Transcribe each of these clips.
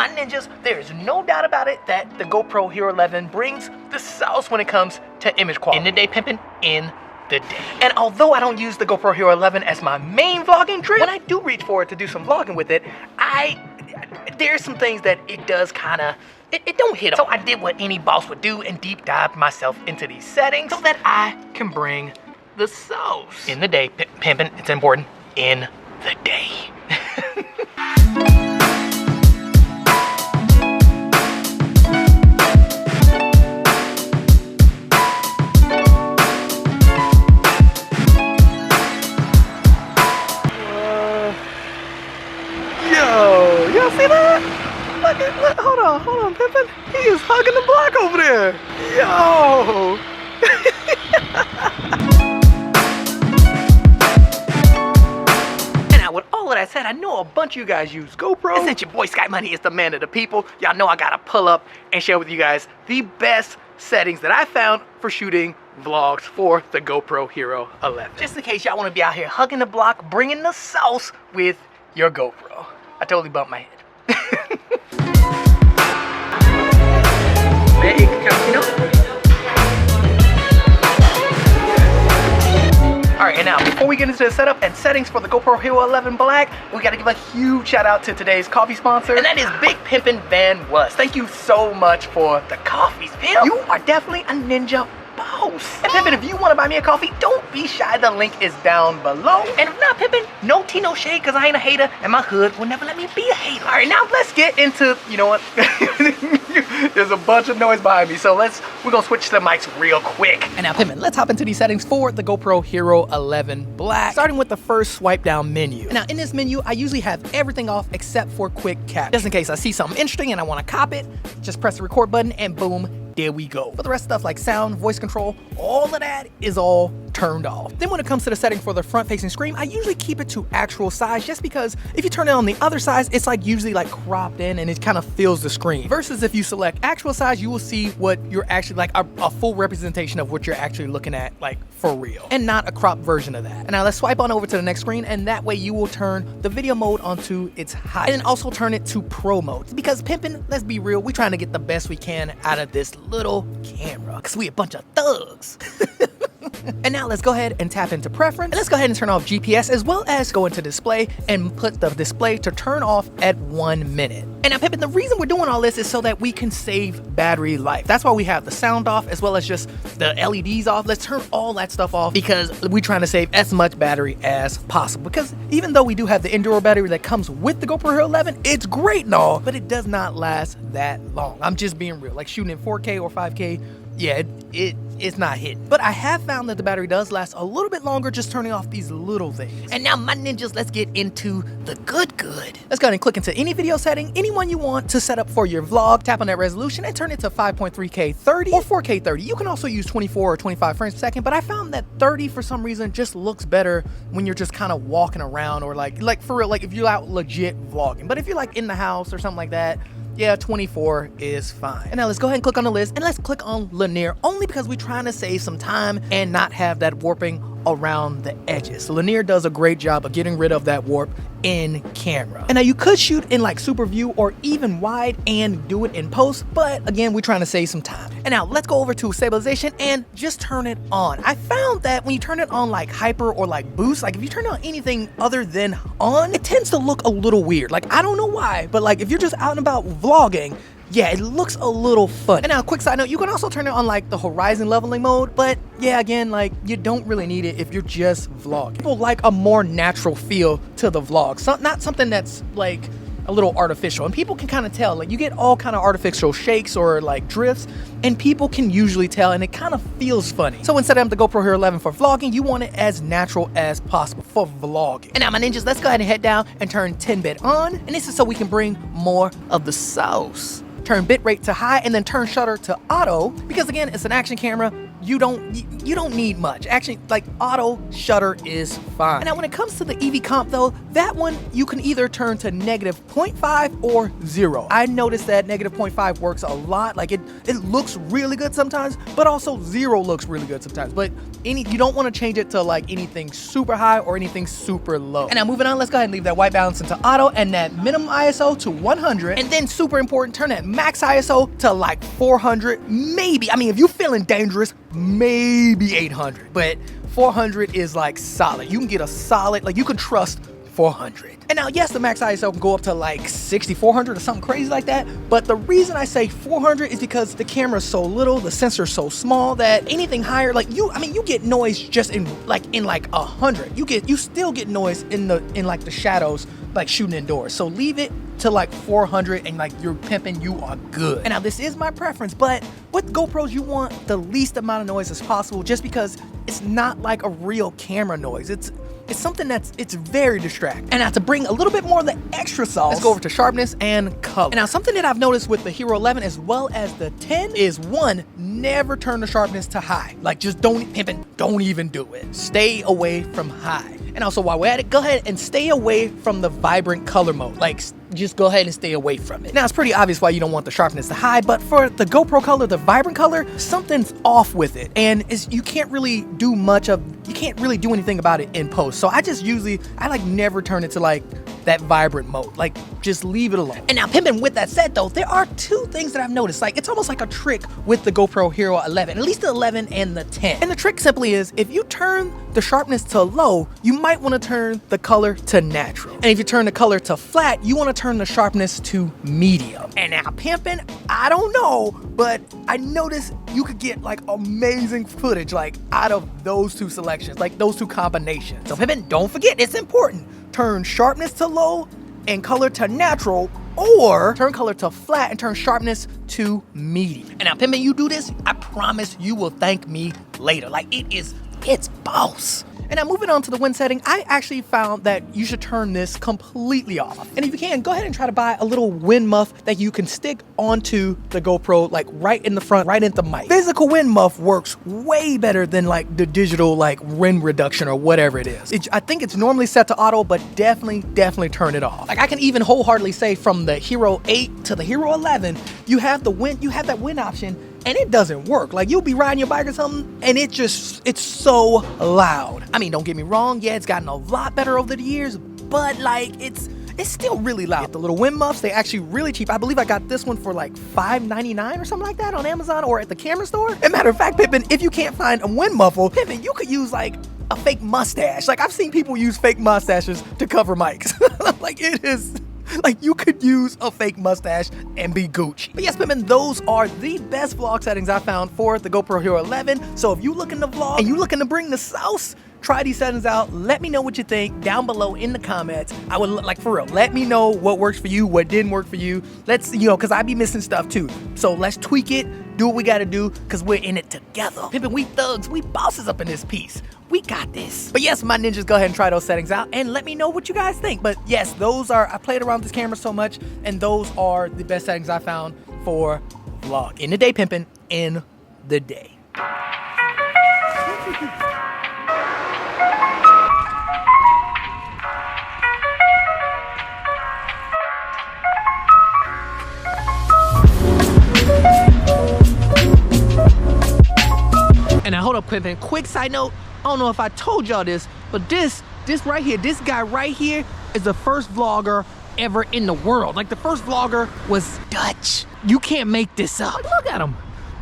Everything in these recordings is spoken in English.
my ninjas, there is no doubt about it that the GoPro Hero 11 brings the sauce when it comes to image quality. In the day, pimpin', in the day. And although I don't use the GoPro Hero 11 as my main vlogging trip, when I do reach for it to do some vlogging with it, there's some things that it does kind of, it don't hit on. So I did what any boss would do and deep dive myself into these settings so that I can bring the sauce. In the day, pimpin', it's important, in the day. Y'all see that? Look, hold on, Pippin. He is hugging the block over there. Yo. And now with all of that said, I know a bunch of you guys use GoPro. And since your boy Sky Money is the man of the people, y'all know I gotta pull up and share with you guys the best settings that I found for shooting vlogs for the GoPro Hero 11. Just in case y'all wanna be out here hugging the block, bringing the sauce with your GoPro. I totally bumped my head. Alright, and now before we get into the setup and settings for the GoPro Hero 11 Black, we gotta give a huge shout out to today's coffee sponsor, and that is Big Pimpin' Van Wust. Thank you so much for the coffees, Pimp. You are definitely a ninja boss. And Pimpin', if you want to buy me a coffee, don't be shy. The link is down below. And if not, Pimpin', no tea, no shade, because I ain't a hater, and my hood will never let me be a hater. All right, now let's get into, you know what? There's a bunch of noise behind me, so we're gonna switch the mics real quick. And now, Pimpin', let's hop into these settings for the GoPro Hero 11 Black, starting with the first swipe down menu. And now, in this menu, I usually have everything off except for quick capture. Just in case I see something interesting and I want to cop it, just press the record button and boom, there we go. But the rest of stuff like sound, voice control, all of that is all turned off. Then when it comes to the setting for the front-facing screen, I usually keep it to actual size just because if you turn it on the other size, it's like usually like cropped in and it kind of fills the screen. Versus if you select actual size, you will see what you're actually like a full representation of what you're actually looking at like for real and not a cropped version of that. And now let's swipe on over to the next screen and that way you will turn the video mode onto its high and then also turn it to pro mode because Pimpin', let's be real, we're trying to get the best we can out of this little camera because we a bunch of thugs. And now let's go ahead and tap into preference. And let's go ahead and turn off GPS as well as go into display and put the display to turn off at 1 minute. And now Pimpin', the reason we're doing all this is so that we can save battery life. That's why we have the sound off as well as just the LEDs off. Let's turn all that stuff off because we're trying to save as much battery as possible. Because even though we do have the Enduro battery that comes with the GoPro Hero 11, it's great and all, but it does not last that long. I'm just being real. Like shooting in 4K or 5K, yeah, it's not hitting. But I have found that the battery does last a little bit longer just turning off these little things. And now my ninjas, let's get into the good. Let's go ahead and click into any video setting, anyone you want to set up for your vlog. Tap on that resolution and turn it to 5.3K 30 or 4K 30. You can also use 24 or 25 frames per second, but I found that 30 for some reason just looks better when you're just kind of walking around or like for real, like if you're out legit vlogging. But if you're like in the house or something like that, yeah, 24 is fine. And now let's go ahead and click on the list and let's click on linear only because we're trying to save some time and not have that warping around the edges. Linear does a great job of getting rid of that warp in camera. And now you could shoot in like super view or even wide and do it in post, but again, we're trying to save some time. And now let's go over to stabilization and just turn it on. I found that when you turn it on like hyper or like boost, like if you turn it on anything other than on, it tends to look a little weird. Like I don't know why, but like if you're just out and about vlogging, yeah, it looks a little fun. And now, quick side note, you can also turn it on like the horizon leveling mode, but yeah, again, like you don't really need it if you're just vlogging. People like a more natural feel to the vlog, so, not something that's like a little artificial. And people can kind of tell, like you get all kind of artificial shakes or like drifts, and people can usually tell, and it kind of feels funny. So instead of the GoPro Hero 11 for vlogging, you want it as natural as possible for vlogging. And now my ninjas, let's go ahead and head down and turn 10-bit on, and this is so we can bring more of the sauce. Turn bitrate to high and then turn shutter to auto because again, it's an action camera. You don't need much. Actually, like auto shutter is fine. And now when it comes to the EV comp though, that one you can either turn to -0.5 or 0. I noticed that -0.5 works a lot. Like it looks really good sometimes, but also 0 looks really good sometimes. But you don't want to change it to like anything super high or anything super low. And now moving on, let's go ahead and leave that white balance into auto and that minimum ISO to 100. And then super important, turn that max ISO to like 400, maybe. I mean, if you're feeling dangerous, maybe 800, but 400 is like solid. You can get a solid, like you can trust 400. And now, yes, the max ISO can go up to like 6400 or something crazy like that. But the reason I say 400 is because the camera is so little, the sensor is so small that anything higher, like you get noise just in like 100. You still get noise in like the shadows, like shooting indoors. So leave it to like 400 and like you're pimping, you are good. And now this is my preference, but with GoPros, you want the least amount of noise as possible just because it's not like a real camera noise. It's something it's very distracting. And now to bring a little bit more of the extra sauce, let's go over to sharpness and color. And now something that I've noticed with the Hero 11 as well as the 10 is one, never turn the sharpness to high. Like just don't even do it. Stay away from high. And also while we're at it, go ahead and stay away from the vibrant color mode. Like just go ahead and stay away from it. Now it's pretty obvious why you don't want the sharpness to high, but for the GoPro color, the vibrant color, something's off with it. And you can't really do anything about it in post. So I like never turn it to like that vibrant mode. Like just leave it alone. And now pimping, with that said though, there are two things that I've noticed. Like it's almost like a trick with the GoPro Hero 11, at least the 11 and the 10. And the trick simply is if you turn the sharpness to low, you might want to turn the color to natural. And if you turn the color to flat, you want to turn the sharpness to medium. And now pimping, I don't know, but I noticed you could get like amazing footage like out of those two selections, like those two combinations. So pimping, don't forget, it's important. Turn sharpness to low and color to natural, or turn color to flat and turn sharpness to medium. And now pimping, you do this, I promise you will thank me later. Like it's boss. And now moving on to the wind setting, I actually found that you should turn this completely off. And if you can, go ahead and try to buy a little wind muff that you can stick onto the GoPro, like right in the front, right into the mic. Physical wind muff works way better than like the digital like wind reduction or whatever it is. I think it's normally set to auto, but definitely turn it off. Like I can even wholeheartedly say from the Hero 8 to the Hero 11, you have that wind option, and it doesn't work. Like you'll be riding your bike or something and it's so loud. I mean, don't get me wrong, yeah, it's gotten a lot better over the years, but like it's still really loud. The little wind muffs, they actually really cheap. I believe I got this one for like $5.99 or something like that on Amazon or at the camera store. As a matter of fact, Pippin, if you can't find a wind muffle, Pippin, you could use like a fake mustache. Like I've seen people use fake mustaches to cover mics. Like it is, like you could use a fake mustache and be Gucci. But yes, Pimpin', those are the best vlog settings I found for the GoPro Hero 11. So if you looking to vlog and you looking to bring the sauce, try these settings out. Let me know what you think down below in the comments. I would like, for real, let me know what works for you, what didn't work for you. Let's, cause I be missing stuff too. So let's tweak it, do what we gotta do, cause we're in it together. Pimpin', we thugs, we bosses up in this piece. We got this. But yes, my ninjas, go ahead and try those settings out and let me know what you guys think. But yes, I played around with this camera so much, and those are the best settings I found for vlog. In the day, Pimpin', in the day. And now hold up, Pimpin', quick side note, I don't know if I told y'all this, but this right here, this guy right here is the first vlogger ever in the world. Like the first vlogger was Dutch. You can't make this up. Look at him.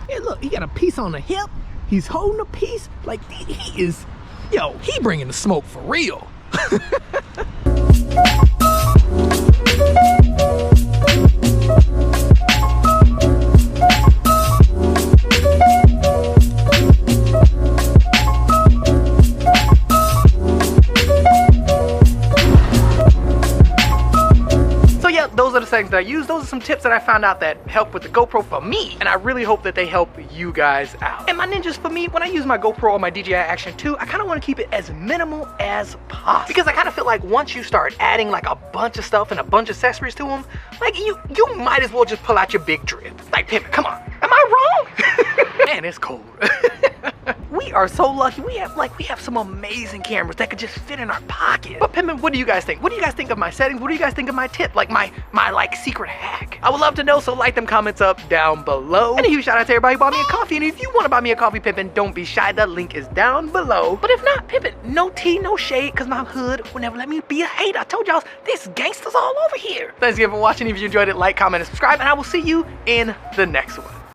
Hey, look, he got a piece on the hip. He's holding a piece. Like he is, he bringing the smoke for real. Those are the settings that I use. Those are some tips that I found out that help with the GoPro for me, and I really hope that they help you guys out. And my ninjas, for me, when I use my GoPro or my DJI Action 2, I kind of want to keep it as minimal as possible, because I kind of feel like once you start adding like a bunch of stuff and a bunch of accessories to them, like you might as well just pull out your big drip. Like, Pimpin', come on, am I wrong? Man, it's cold. we are so lucky. We have some amazing cameras that could just fit in our pocket. But Pimpin', what do you guys think? What do you guys think of my settings? What do you guys think of my tip? Like my like secret hack? I would love to know, so like them comments up down below. And a huge shout out to everybody who bought me a coffee. And if you want to buy me a coffee, Pimpin', don't be shy. The link is down below. But if not, Pimpin', no tea, no shade, because my hood will never let me be a hater. I told y'all, this gangsters all over here. Thanks again for watching. If you enjoyed it, like, comment, and subscribe, and I will see you in the next one.